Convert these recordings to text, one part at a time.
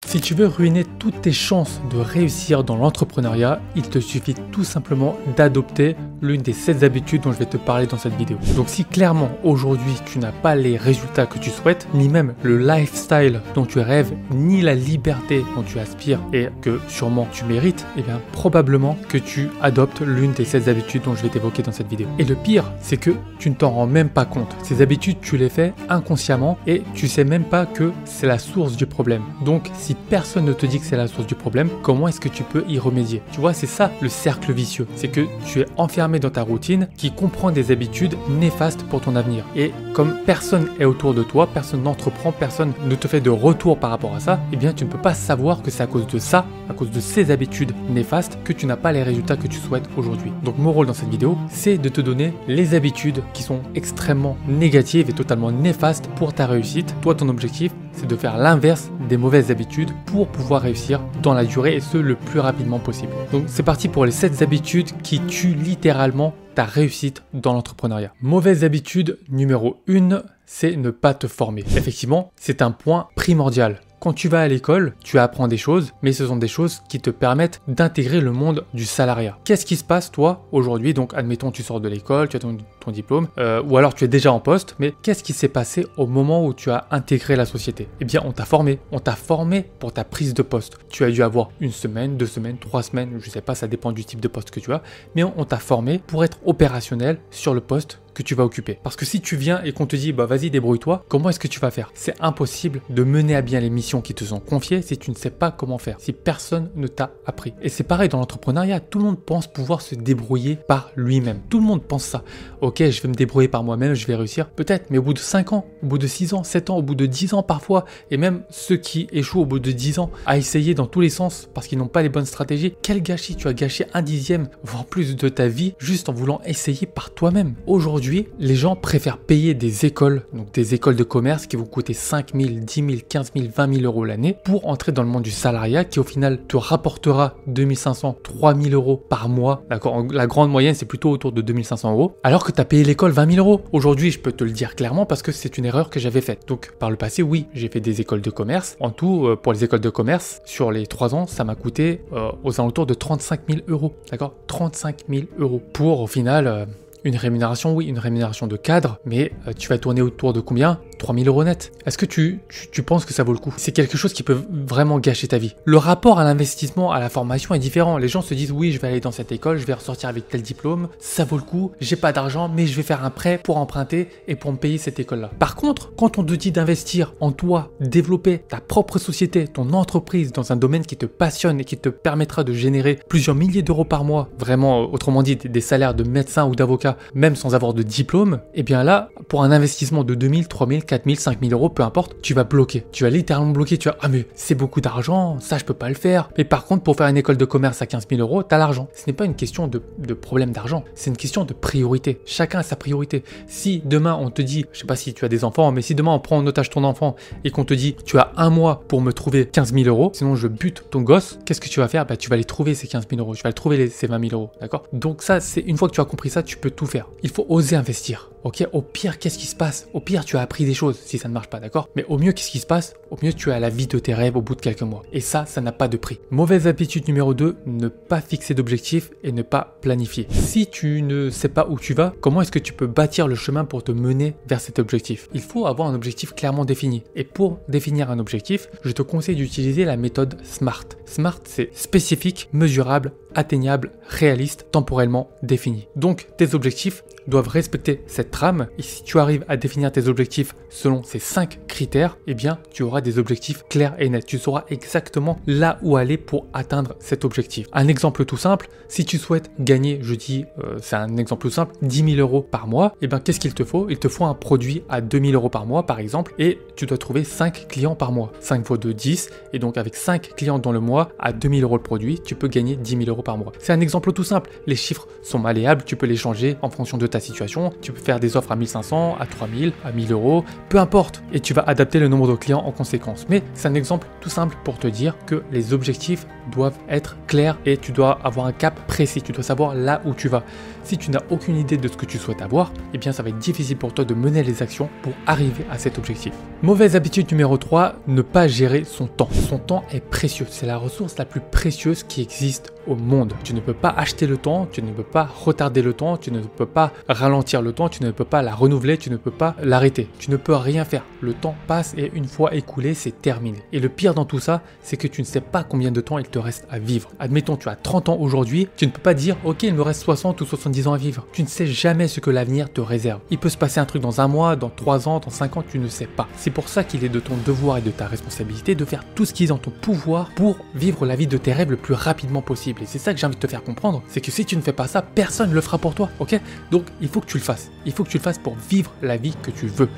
Si tu veux ruiner toutes tes chances de réussir dans l'entrepreneuriat, il te suffit tout simplement d'adopter l'une des 7 habitudes dont je vais te parler dans cette vidéo. Donc si clairement aujourd'hui tu n'as pas les résultats que tu souhaites, ni même le lifestyle dont tu rêves, ni la liberté dont tu aspires et que sûrement tu mérites, eh bien probablement que tu adoptes l'une des 7 habitudes dont je vais t'évoquer dans cette vidéo. Et le pire, c'est que tu ne t'en rends même pas compte. Ces habitudes, tu les fais inconsciemment et tu sais même pas que c'est la source du problème. Donc si personne ne te dit que c'est la source du problème, comment est-ce que tu peux y remédier? Tu vois, c'est ça le cercle vicieux. C'est que tu es enfermé dans ta routine qui comprend des habitudes néfastes pour ton avenir. Et comme personne est autour de toi, personne n'entreprend, personne ne te fait de retour par rapport à ça, eh bien tu ne peux pas savoir que c'est à cause de ça, à cause de ces habitudes néfastes, que tu n'as pas les résultats que tu souhaites aujourd'hui. Donc mon rôle dans cette vidéo, c'est de te donner les habitudes qui sont extrêmement négatives et totalement néfastes pour ta réussite. Toi, ton objectif, c'est de faire l'inverse des mauvaises habitudes pour pouvoir réussir dans la durée et ce le plus rapidement possible. Donc c'est parti pour les 7 habitudes qui tuent littéralement ta réussite dans l'entrepreneuriat. Mauvaise habitude numéro 1, c'est ne pas te former. Effectivement, c'est un point primordial. Quand tu vas à l'école, tu apprends des choses, mais ce sont des choses qui te permettent d'intégrer le monde du salariat. Qu'est-ce qui se passe, toi, aujourd'hui? Donc, admettons, tu sors de l'école, tu as ton diplôme, ou alors tu es déjà en poste, mais qu'est-ce qui s'est passé au moment où tu as intégré la société? Eh bien, on t'a formé. On t'a formé pour ta prise de poste. Tu as dû avoir 1 semaine, 2 semaines, 3 semaines, je sais pas, ça dépend du type de poste que tu as, mais on t'a formé pour être opérationnel sur le poste que tu vas occuper. Parce que si tu viens et qu'on te dit, bah vas-y, débrouille-toi, comment est-ce que tu vas faire? C'est impossible de mener à bien les missions qui te sont confiées si tu ne sais pas comment faire, si personne ne t'a appris. Et c'est pareil dans l'entrepreneuriat, tout le monde pense pouvoir se débrouiller par lui-même. Tout le monde pense ça. Ok, je vais me débrouiller par moi-même, je vais réussir. Peut-être, mais au bout de 5 ans, au bout de 6 ans, 7 ans, au bout de 10 ans parfois, et même ceux qui échouent au bout de 10 ans à essayer dans tous les sens parce qu'ils n'ont pas les bonnes stratégies, quel gâchis! Tu as gâché 1/10, voire plus de ta vie juste en voulant essayer par toi-même. Aujourd'hui, les gens préfèrent payer des écoles, donc des écoles de commerce qui vont coûter 5 000, 10 000, 15 000, 20 000 euros l'année pour entrer dans le monde du salariat qui au final te rapportera 2 500, 3 000 euros par mois. D'accord, la grande moyenne c'est plutôt autour de 2 500 euros alors que tu as payé l'école 20 000 euros. Aujourd'hui, je peux te le dire clairement parce que c'est une erreur que j'avais faite. Donc par le passé, oui, j'ai fait des écoles de commerce. En tout, pour les écoles de commerce, sur les 3 ans, ça m'a coûté aux alentours de 35 000 euros. D'accord, 35 000 euros pour au final... une rémunération, oui, une rémunération de cadre, mais tu vas tourner autour de combien? 3 000 euros net. Est-ce que tu penses que ça vaut le coup? C'est quelque chose qui peut vraiment gâcher ta vie. Le rapport à l'investissement, à la formation est différent. Les gens se disent, oui, je vais aller dans cette école, je vais ressortir avec tel diplôme, ça vaut le coup, j'ai pas d'argent, mais je vais faire un prêt pour emprunter et pour me payer cette école-là. Par contre, quand on te dit d'investir en toi, développer ta propre société, ton entreprise dans un domaine qui te passionne et qui te permettra de générer plusieurs milliers d'euros par mois, vraiment, autrement dit, des salaires de médecin ou d'avocat, même sans avoir de diplôme, et bien là, pour un investissement de 2 000, 3 000, 4 000, 5 000 euros, peu importe, tu vas bloquer. Tu vas littéralement bloquer. Tu vas, ah mais c'est beaucoup d'argent, ça je peux pas le faire. Mais par contre, pour faire une école de commerce à 15 000 euros, tu as l'argent. Ce n'est pas une question de problème d'argent, c'est une question de priorité. Chacun a sa priorité. Si demain on te dit, je sais pas si tu as des enfants, mais si demain on prend en otage ton enfant et qu'on te dit, tu as 1 mois pour me trouver 15 000 euros, sinon je bute ton gosse, qu'est-ce que tu vas faire? Bah, tu vas aller trouver ces 15 000 euros, tu vas aller trouver ces 20 000 euros, d'accord? Donc ça, c'est une fois que tu as compris ça, tu peux tout faire. Il faut oser investir. Ok, au pire, qu'est-ce qui se passe? Au pire, tu as appris des choses si ça ne marche pas, d'accord? Mais au mieux, qu'est-ce qui se passe? Au mieux, tu as la vie de tes rêves au bout de quelques mois. Et ça n'a pas de prix. Mauvaise habitude numéro 2, ne pas fixer d'objectifs et ne pas planifier. Si tu ne sais pas où tu vas, comment est-ce que tu peux bâtir le chemin pour te mener vers cet objectif? Il faut avoir un objectif clairement défini. Et pour définir un objectif, je te conseille d'utiliser la méthode SMART. SMART, c'est spécifique, mesurable, atteignable, réaliste, temporellement défini. Donc, tes objectifs doivent respecter cette trame et si tu arrives à définir tes objectifs selon ces 5 critères, eh bien tu auras des objectifs clairs et nets. Tu sauras exactement là où aller pour atteindre cet objectif. Un exemple tout simple, si tu souhaites gagner, je dis, c'est un exemple tout simple, 10 000 euros par mois, eh bien qu'est-ce qu'il te faut? Il te faut un produit à 2 000 euros par mois par exemple et tu dois trouver 5 clients par mois. 5 fois 2, 10 et donc avec 5 clients dans le mois à 2 000 euros le produit, tu peux gagner 10 000 euros par mois. C'est un exemple tout simple. Les chiffres sont malléables, tu peux les changer en fonction de ta situation. Tu peux faire des offres à 1500, à 3000, à 1000 euros, peu importe. Et tu vas adapter le nombre de clients en conséquence. Mais c'est un exemple tout simple pour te dire que les objectifs doivent être clairs et tu dois avoir un cap précis. Tu dois savoir là où tu vas. Si tu n'as aucune idée de ce que tu souhaites avoir, eh bien ça va être difficile pour toi de mener les actions pour arriver à cet objectif. Mauvaise habitude numéro 3, ne pas gérer son temps. Son temps est précieux. C'est la ressource la plus précieuse qui existe au monde. Tu ne peux pas acheter le temps, tu ne peux pas retarder le temps, tu ne peux pas ralentir le temps, tu ne peux pas la renouveler, tu ne peux pas l'arrêter. Tu ne peux rien faire. Le temps passe et une fois écoulé, c'est terminé. Et le pire dans tout ça, c'est que tu ne sais pas combien de temps il te reste à vivre. Admettons, tu as 30 ans aujourd'hui, tu ne peux pas dire « Ok, il me reste 60 ou 70 ans à vivre ». Tu ne sais jamais ce que l'avenir te réserve. Il peut se passer un truc dans un mois, dans 3 ans, dans 5 ans, tu ne sais pas. C'est pour ça qu'il est de ton devoir et de ta responsabilité de faire tout ce qui est dans ton pouvoir pour vivre la vie de tes rêves le plus rapidement possible. Et c'est ça que j'ai envie de te faire comprendre, c'est que si tu ne fais pas ça, personne ne le fera pour toi, ok? Donc il faut que tu le fasses. Il faut que tu le fasses pour vivre la vie que tu veux.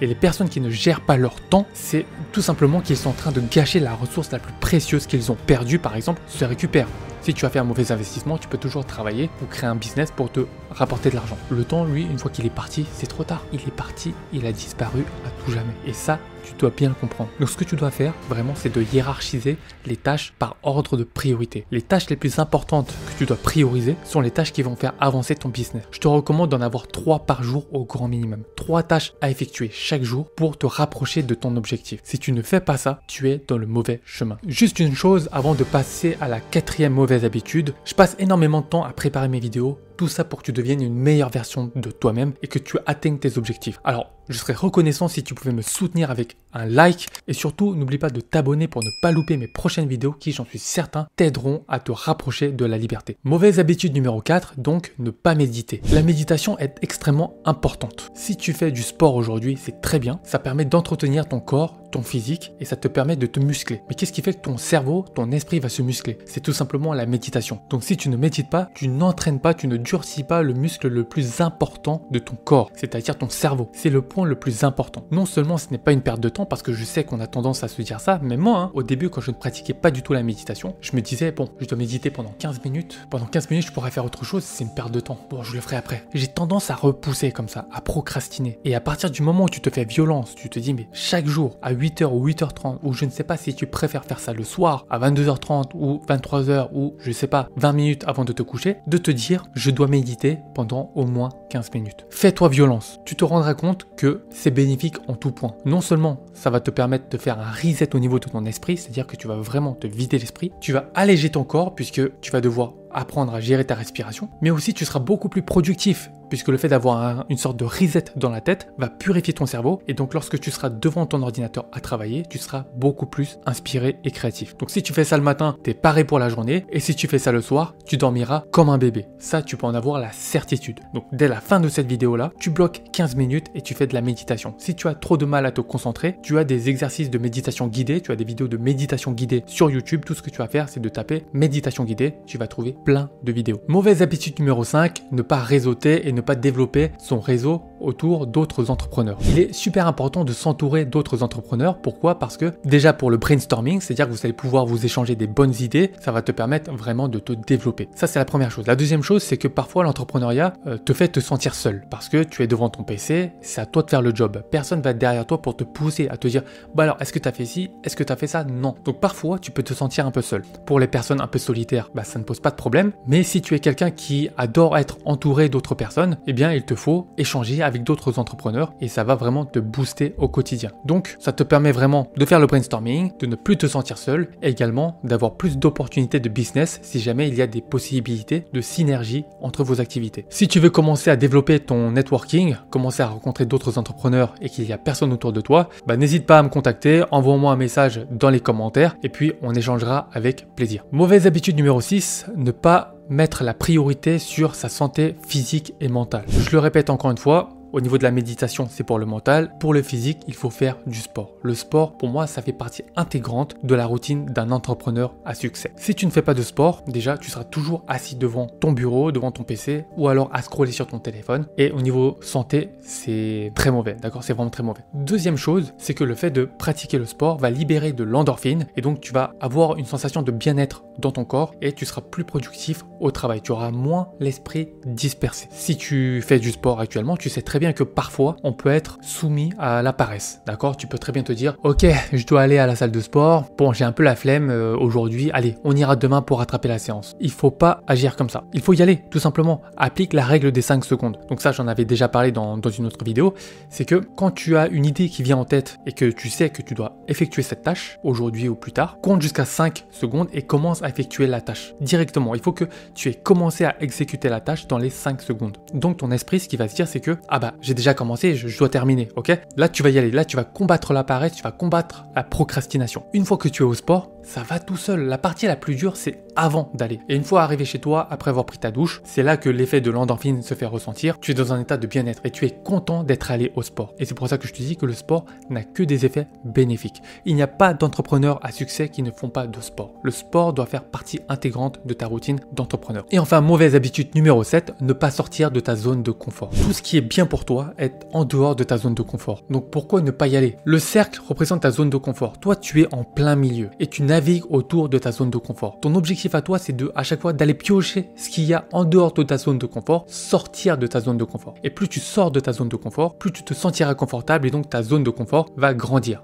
Et les personnes qui ne gèrent pas leur temps, c'est tout simplement qu'ils sont en train de gâcher la ressource la plus précieuse qu'ils ont perdue, par exemple, se récupèrent. Si tu as fait un mauvais investissement, tu peux toujours travailler ou créer un business pour te rapporter de l'argent. Le temps, lui, une fois qu'il est parti, c'est trop tard. Il est parti, il a disparu à tout jamais. Et ça, tu dois bien le comprendre. Donc ce que tu dois faire, vraiment, c'est de hiérarchiser les tâches par ordre de priorité. Les tâches les plus importantes que tu dois prioriser sont les tâches qui vont faire avancer ton business. Je te recommande d'en avoir 3 par jour au grand minimum. 3 tâches à effectuer chaque jour pour te rapprocher de ton objectif. Si tu ne fais pas ça, tu es dans le mauvais chemin. Juste une chose avant de passer à la 4e mauvaise habitude, je passe énormément de temps à préparer mes vidéos. Tout ça pour que tu deviennes une meilleure version de toi-même et que tu atteignes tes objectifs. Alors, je serais reconnaissant si tu pouvais me soutenir avec un like et surtout, n'oublie pas de t'abonner pour ne pas louper mes prochaines vidéos qui, j'en suis certain, t'aideront à te rapprocher de la liberté. Mauvaise habitude numéro 4, donc ne pas méditer. La méditation est extrêmement importante. Si tu fais du sport aujourd'hui, c'est très bien. Ça permet d'entretenir ton corps, ton physique et ça te permet de te muscler. Mais qu'est-ce qui fait que ton cerveau, ton esprit va se muscler? C'est tout simplement la méditation. Donc si tu ne médites pas, tu n'entraînes pas, tu ne durcis pas le muscle le plus important de ton corps, c'est-à-dire ton cerveau. C'est le point le plus important. Non seulement ce n'est pas une perte de temps, parce que je sais qu'on a tendance à se dire ça, mais moi, au début, quand je ne pratiquais pas du tout la méditation, je me disais, bon, je dois méditer pendant 15 minutes. Pendant 15 minutes, je pourrais faire autre chose, c'est une perte de temps. Bon, je le ferai après. J'ai tendance à repousser comme ça, à procrastiner. Et à partir du moment où tu te fais violence, tu te dis, mais chaque jour, à 8h ou 8h30, ou je ne sais pas si tu préfères faire ça le soir, à 22h30 ou 23h, ou je sais pas, 20 minutes avant de te coucher, de te dire, je dois méditer pendant au moins 15 minutes. Fais-toi violence. Tu te rendras compte que c'est bénéfique en tout point. Non seulement ça va te permettre de faire un reset au niveau de ton esprit, c'est-à-dire que tu vas vraiment te vider l'esprit, tu vas alléger ton corps puisque tu vas devoir apprendre à gérer ta respiration, mais aussi tu seras beaucoup plus productif puisque le fait d'avoir une sorte de reset dans la tête va purifier ton cerveau et donc lorsque tu seras devant ton ordinateur à travailler, tu seras beaucoup plus inspiré et créatif. Donc si tu fais ça le matin, t'es paré pour la journée et si tu fais ça le soir, tu dormiras comme un bébé. Ça, tu peux en avoir la certitude. Donc dès la fin de cette vidéo-là, tu bloques 15 minutes et tu fais de la méditation. Si tu as trop de mal à te concentrer, tu as des exercices de méditation guidée, tu as des vidéos de méditation guidée sur YouTube. Tout ce que tu vas faire, c'est de taper méditation guidée, tu vas trouver plein de vidéos. Mauvaise habitude numéro 5, ne pas réseauter et ne pas développer son réseau autour d'autres entrepreneurs. Il est super important de s'entourer d'autres entrepreneurs. Pourquoi? Parce que déjà pour le brainstorming, c'est-à-dire que vous allez pouvoir vous échanger des bonnes idées, ça va te permettre vraiment de te développer. Ça, c'est la première chose. La deuxième chose, c'est que parfois l'entrepreneuriat te fait te sentir seul parce que tu es devant ton PC, c'est à toi de faire le job. Personne va être derrière toi pour te pousser à te dire bah alors est-ce que tu as fait ci, est-ce que tu as fait ça? Non. Donc parfois tu peux te sentir un peu seul. Pour les personnes un peu solitaires, bah ça ne pose pas de problème, mais si tu es quelqu'un qui adore être entouré d'autres personnes, eh bien il te faut échanger avec d'autres entrepreneurs et ça va vraiment te booster au quotidien. Donc ça te permet vraiment de faire le brainstorming, de ne plus te sentir seul et également d'avoir plus d'opportunités de business si jamais il y a des possibilités de synergie entre vos activités. Si tu veux commencer à développer ton networking, commencer à rencontrer d'autres entrepreneurs et qu'il n'y a personne autour de toi, bah n'hésite pas à me contacter, envoie-moi un message dans les commentaires et puis on échangera avec plaisir. Mauvaise habitude numéro 6, ne pas mettre la priorité sur sa santé physique et mentale. Je le répète encore une fois, Au niveau de la méditation, c'est pour le mental. Pour le physique, il faut faire du sport. Le sport, pour moi, ça fait partie intégrante de la routine d'un entrepreneur à succès. Si tu ne fais pas de sport, déjà, tu seras toujours assis devant ton bureau, devant ton PC, ou alors à scroller sur ton téléphone. Et au niveau santé, c'est très mauvais, d'accord? C'est vraiment très mauvais. Deuxième chose, c'est que le fait de pratiquer le sport va libérer de l'endorphine, et donc tu vas avoir une sensation de bien-être dans ton corps, et tu seras plus productif au travail. Tu auras moins l'esprit dispersé. Si tu fais du sport actuellement, tu sais très bien que parfois, on peut être soumis à la paresse, d'accord? Tu peux très bien te dire, ok, je dois aller à la salle de sport, bon, j'ai un peu la flemme aujourd'hui, allez, on ira demain pour rattraper la séance. Il faut pas agir comme ça. Il faut y aller, tout simplement. Applique la règle des 5 secondes. Donc ça, j'en avais déjà parlé dans une autre vidéo. C'est que quand tu as une idée qui vient en tête et que tu sais que tu dois effectuer cette tâche, aujourd'hui ou plus tard, compte jusqu'à 5 secondes et commence à effectuer la tâche directement. Il faut que tu aies commencé à exécuter la tâche dans les 5 secondes. Donc ton esprit, ce qui va se dire, c'est que, ah bah, j'ai déjà commencé, je dois terminer, ok? Là, tu vas y aller. Là, tu vas combattre la paresse, tu vas combattre la procrastination. Une fois que tu es au sport, ça va tout seul. La partie la plus dure, c'est avant d'aller. Et une fois arrivé chez toi, après avoir pris ta douche, c'est là que l'effet de l'endorphine se fait ressentir. Tu es dans un état de bien-être et tu es content d'être allé au sport. Et c'est pour ça que je te dis que le sport n'a que des effets bénéfiques. Il n'y a pas d'entrepreneurs à succès qui ne font pas de sport. Le sport doit faire partie intégrante de ta routine d'entrepreneur. Et enfin, mauvaise habitude numéro 7, ne pas sortir de ta zone de confort. Tout ce qui est bien pour toi est en dehors de ta zone de confort. Donc pourquoi ne pas y aller? Le cercle représente ta zone de confort. Toi, tu es en plein milieu et tu navigues autour de ta zone de confort. Ton objectif à toi, c'est à chaque fois d'aller piocher ce qu'il y a en dehors de ta zone de confort, sortir de ta zone de confort. Et plus tu sors de ta zone de confort, plus tu te sentiras confortable et donc ta zone de confort va grandir,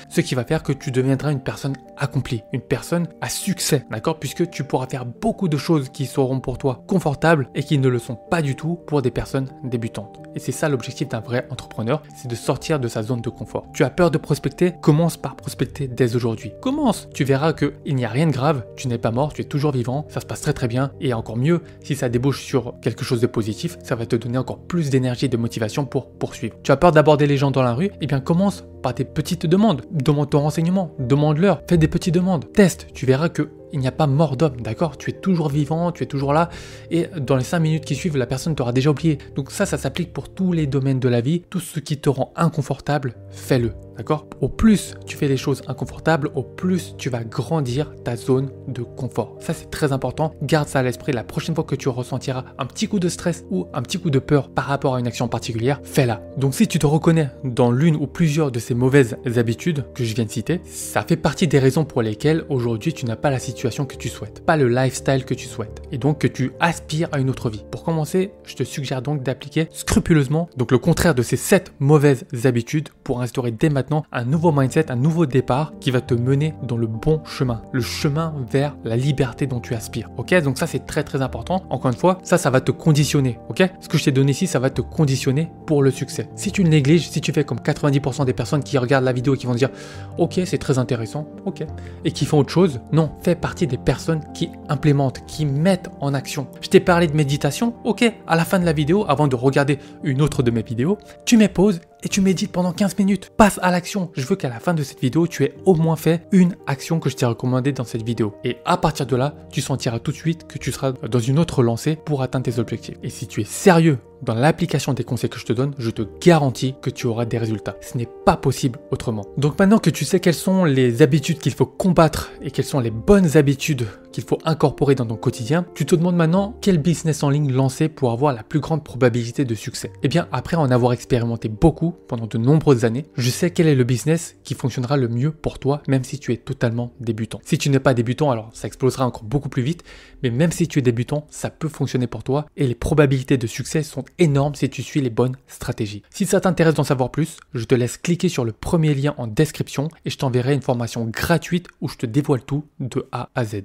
ce qui va faire que tu deviendras une personne accomplie, une personne à succès, d'accord? Puisque tu pourras faire beaucoup de choses qui seront pour toi confortables et qui ne le sont pas du tout pour des personnes débutantes. Et c'est ça l'objectif d'un vrai entrepreneur, c'est de sortir de sa zone de confort. Tu as peur de prospecter? Commence par prospecter dès aujourd'hui. Commence, tu verras qu'il n'y a rien de grave, tu n'es pas mort, tu es toujours vivant, ça se passe très très bien. Et encore mieux, si ça débouche sur quelque chose de positif, ça va te donner encore plus d'énergie et de motivation pour poursuivre. Tu as peur d'aborder les gens dans la rue? Eh bien commence par des petites demandes. Demande ton renseignement, demande-leur, fais des petites demandes, teste, tu verras que il n'y a pas mort d'homme, d'accord? Tu es toujours vivant, tu es toujours là, et dans les 5 minutes qui suivent, la personne t'aura déjà oublié. Donc ça s'applique pour tous les domaines de la vie. Tout ce qui te rend inconfortable, fais-le, d'accord? Au plus tu fais les choses inconfortables, au plus tu vas grandir ta zone de confort. Ça, c'est très important. Garde ça à l'esprit. La prochaine fois que tu ressentiras un petit coup de stress ou un petit coup de peur par rapport à une action particulière, fais-la. Donc si tu te reconnais dans l'une ou plusieurs de ces mauvaises habitudes que je viens de citer, ça fait partie des raisons pour lesquelles aujourd'hui tu n'as pas la situation que tu souhaites, pas le lifestyle que tu souhaites, et donc que tu aspires à une autre vie. Pour commencer, je te suggère donc d'appliquer scrupuleusement, donc le contraire de ces 7 mauvaises habitudes, pour instaurer dès maintenant un nouveau mindset, un nouveau départ qui va te mener dans le bon chemin, le chemin vers la liberté dont tu aspires. Ok, donc ça c'est très très important. Encore une fois, ça va te conditionner. Ok, ce que je t'ai donné ici, ça va te conditionner pour le succès. Si tu le négliges, si tu fais comme 90% des personnes qui regardent la vidéo et qui vont dire ok, c'est très intéressant, ok, et qui font autre chose, non, fais partie des personnes qui implémentent, qui mettent en action. Je t'ai parlé de méditation, ok, à la fin de la vidéo, avant de regarder une autre de mes vidéos, tu mets pause et tu médites pendant 15 minutes. Passe à l'action. Je veux qu'à la fin de cette vidéo, tu aies au moins fait une action que je t'ai recommandée dans cette vidéo. Et à partir de là, tu sentiras tout de suite que tu seras dans une autre lancée pour atteindre tes objectifs. Et si tu es sérieux dans l'application des conseils que je te donne, je te garantis que tu auras des résultats. Ce n'est pas possible autrement. Donc maintenant que tu sais quelles sont les habitudes qu'il faut combattre et quelles sont les bonnes habitudes qu'il faut incorporer dans ton quotidien, tu te demandes maintenant quel business en ligne lancer pour avoir la plus grande probabilité de succès. Eh bien, après en avoir expérimenté beaucoup pendant de nombreuses années, je sais quel est le business qui fonctionnera le mieux pour toi, même si tu es totalement débutant. Si tu n'es pas débutant, alors ça explosera encore beaucoup plus vite, mais même si tu es débutant, ça peut fonctionner pour toi et les probabilités de succès sont énormes si tu suis les bonnes stratégies. Si ça t'intéresse d'en savoir plus, je te laisse cliquer sur le premier lien en description et je t'enverrai une formation gratuite où je te dévoile tout de A à Z.